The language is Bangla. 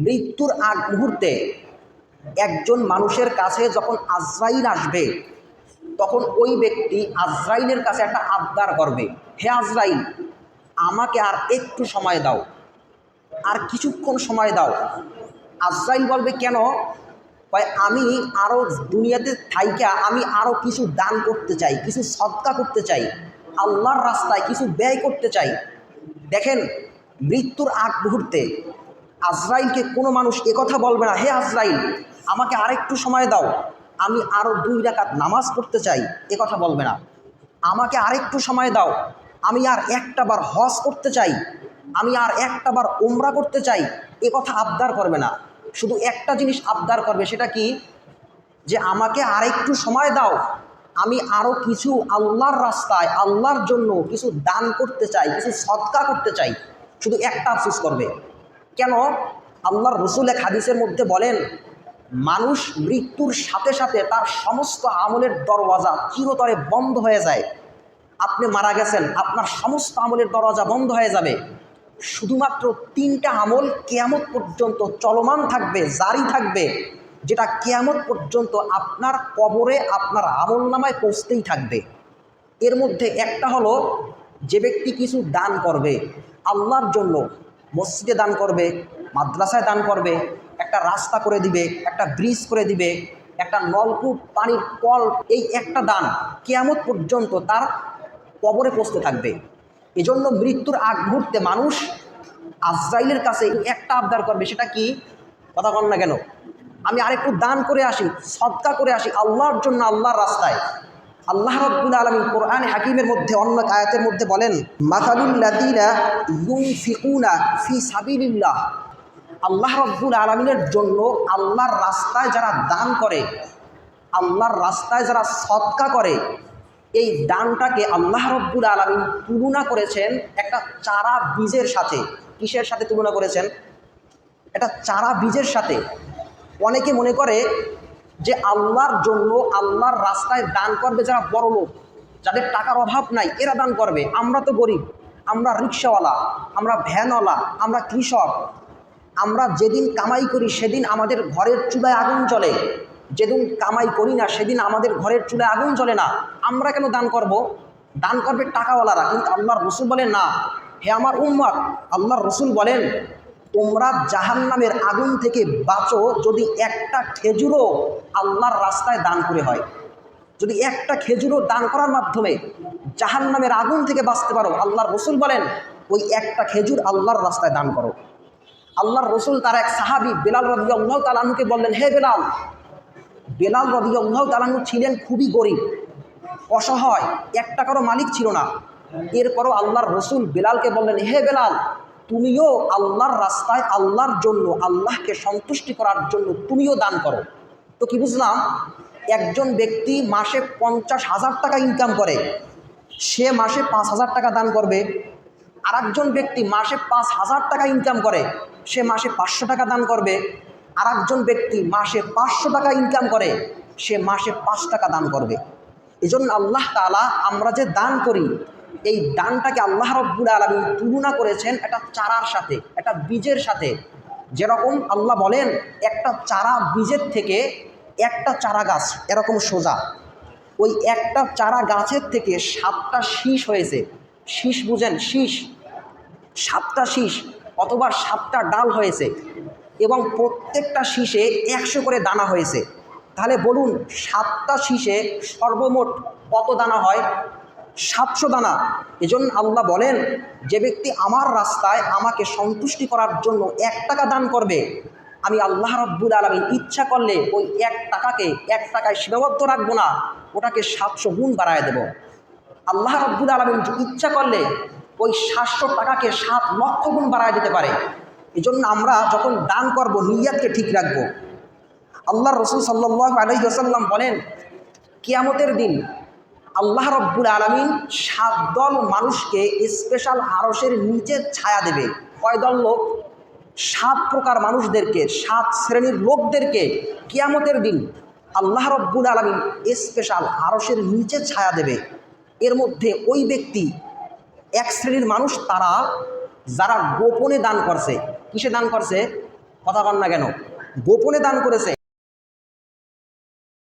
মৃত্যুর আগ মুহূর্তে একজন মানুষের কাছে যখন আজরাইল আসবে, তখন ওই ব্যক্তি আজরাইলের কাছে একটা আবদার করবে, হে আজরাইল, আমাকে আর একটু সময় দাও, আর কিছুক্ষণ সময় দাও। আজরাইল বলবে, কেন? আমি আরও দুনিয়াতে থাইকা আমি আরও কিছু দান করতে চাই, কিছু সদকা করতে চাই, আল্লাহর রাস্তায় কিছু ব্যয় করতে চাই। দেখেন, মৃত্যুর আগ মুহূর্তে আজরাইলকে কোনো মানুষ একথা বলবে না, হে আজরাইল, আমাকে আরেকটু সময় দাও, আমি আরও 2 রাকাত নামাজ পড়তে চাই, একথা বলবে না। আমাকে আরেকটু সময় দাও, আমি আর একটা বার হজ করতে চাই, আমি আর একটা বার উমরা করতে চাই, একথা আবদার করবে না। শুধু একটা জিনিস আবদার করবে, সেটা কি? যে আমাকে আরেকটু সময় দাও, আমি আরও কিছু আল্লাহর রাস্তায় আল্লাহর জন্য কিছু দান করতে চাই, কিছু সদকা করতে চাই। শুধু একটা আফসোস করবে। কেন? আল্লাহর রসুল এক হাদিসের মধ্যে বলেন, মানুষ মৃত্যুর সাথে সাথে তার সমস্ত আমলের দরওয়াজা চিরতরে বন্ধ হয়ে যায়। আপনি মারা গেছেন, আপনার সমস্ত আমলের দরওয়াজা বন্ধ হয়ে যাবে। শুধুমাত্র 3টা আমল কিয়ামত পর্যন্ত চলমান থাকবে, জারি থাকবে, যেটা কিয়ামত পর্যন্ত আপনার কবরে আপনার আমলনামায় পৌঁছতেই থাকবে। এর মধ্যে একটা হলো, যে ব্যক্তি কিছু দান করবে আল্লাহর জন্য, মসজিদে দান করবে, মাদ্রাসায় দান করবে, একটা রাস্তা করে দিবে, একটা ব্রিজ করে দিবে, একটা নলকূপ, পানির কল, এই একটা দান কিয়ামত পর্যন্ত তার কবরে পৌঁছতে থাকবে। এজন্য মৃত্যুর আগ মুহূর্তে মানুষ আজরাইলের কাছে একটা আবদার করবে, সেটা কি? কথা বল না কেন? আমি আরেকটু দান করে আসি, সদকা করে আসি আল্লাহর জন্য, আল্লাহর রাস্তায়। আল্লাহ রাব্বুল আলামিন কোরআন হাকিমের মধ্যে অন্য আয়াতের মধ্যে বলেন, মাসালুল লাযীনা ইউনফিকুনা ফি সাবিলিল্লাহ। আল্লাহ রাব্বুল আলামিনের জন্য আল্লাহর রাস্তায় যারা দান করে, আল্লাহর রাস্তায় যারা সদকা করে, এই দানটাকে আল্লাহ রাব্বুল আলামিন তুলনা করেছেন একটা চারা বীজের সাথে। কিসের সাথে তুলনা করেছেন? এটা চারা বীজের সাথে। অনেকে মনে করে যে আল্লাহর জন্য আল্লাহর রাস্তায় দান করবে যারা বড় লোক, যাদের টাকার অভাব নাই, এরা দান করবে। আমরা তো গরিব, আমরা রিক্সাওয়ালা, আমরা ভ্যানওয়ালা, আমরা কৃষক, আমরা যেদিন কামাই করি সেদিন আমাদের ঘরের চুলায় আগুন জ্বলে, যেদিন কামাই করি না সেদিন আমাদের ঘরের চুলায় আগুন জ্বলে না। আমরা কেন দান করব? দান করবে টাকাওয়ালারা। কিন্তু আল্লাহর রসুল বলেন, না হে আমার উম্মত, আল্লাহর রসুল বলেন, তোমরা জাহান্নামের আগুন থেকে বাঁচো যদি একটা খেজুরও আল্লাহর রাস্তায় দান করে হয়। যদি একটা খেজুরও দান করার মাধ্যমে জাহান্নামের আগুন থেকে বাঁচতে পারো, আল্লাহর রসুল বলেন ওই একটা খেজুর আল্লাহর রাস্তায় দান করো। আল্লাহর রসুল তার এক সাহাবী বেলাল রাদিয়াল্লাহু তাআলা আনহুকে বললেন, হে বেলাল। বেলাল রাদিয়াল্লাহু তাআলা আনহু ছিলেন খুবই গরিব, অসহায়, 1 টাকারও মালিক ছিল না। এরপরও আল্লাহর রসুল বেলালকে বললেন, হে বেলাল, তুমিও আল্লাহর রাস্তায় আল্লাহর জন্য, আল্লাহকে সন্তুষ্টি করার জন্য তুমিও দান করো। তো কি বুঝলাম? একজন ব্যক্তি মাসে 50,000 টাকা ইনকাম করে, সে মাসে 5,000 টাকা দান করবে। আর একজন ব্যক্তি মাসে 5,000 টাকা ইনকাম করে, সে মাসে 500 টাকা দান করবে। আর একজন ব্যক্তি মাসে 500 টাকা ইনকাম করে, সে মাসে 5 টাকা দান করবে। এই জন্য আল্লাহ তাআলা আমরা যে দান করি, এই দানটাকে আল্লাহ রাব্বুল আলামিন তুলনা করেছেন একটা চারার সাথে, একটা বীজের সাথে। যেরকম আল্লাহ বলেন, একটা চারা বীজের থেকে একটা চারা গাছ এরকম সোজা, ওই একটা চারা গাছের থেকে 7টা শীষ হয়েছে। শীষ বুঝেন? শীষ, 7টা শীষ অথবা 7টা ডাল হয়েছে, এবং প্রত্যেকটা শীষে 100 করে দানা হয়েছে। তাহলে বলুন, 7টা শীষে সর্বমোট কত দানা হয়? 700 দানা। এজন্য আল্লাহ বলেন, যে ব্যক্তি আমার রাস্তায় আমাকে সন্তুষ্টি করার জন্য 1 টাকা দান করবে, আমি আল্লাহ রাব্বুল আলামিন ইচ্ছা করলে ওই 1 টাকাকে 1 টাকায় সীমাবদ্ধ রাখবো না, ওটাকে 700 গুণ বাড়ায় দেব। আল্লাহ রাব্বুল আলামিন ইচ্ছা করলে ওই 700 টাকাকে 7 লক্ষ গুণ বাড়ায় দিতে পারে। এজন্য আমরা যখন দান করব, নিয়তকে ঠিক রাখবো। আল্লাহর রাসূল সাল্লাল্লাহু আলাইহি ওয়াসাল্লাম বলেন, কিয়ামতের দিন আল্লাহ রাব্বুল আলামিন 7 দল মানুষকে স্পেশাল আরশের নিচে ছায়া দেবে। কয় দল লোক? 7 প্রকার মানুষদেরকে, 7 শ্রেণীর লোকদেরকে কিয়ামতের দিন আল্লাহ রাব্বুল আলামিন স্পেশাল আরশের নিচে ছায়া দেবে। এর মধ্যে ওই ব্যক্তি, 1 শ্রেণীর মানুষ তারা যারা গোপনে দান করছে। কিসে দান করছে? কথা বল না কেন? গোপনে দান করেছে।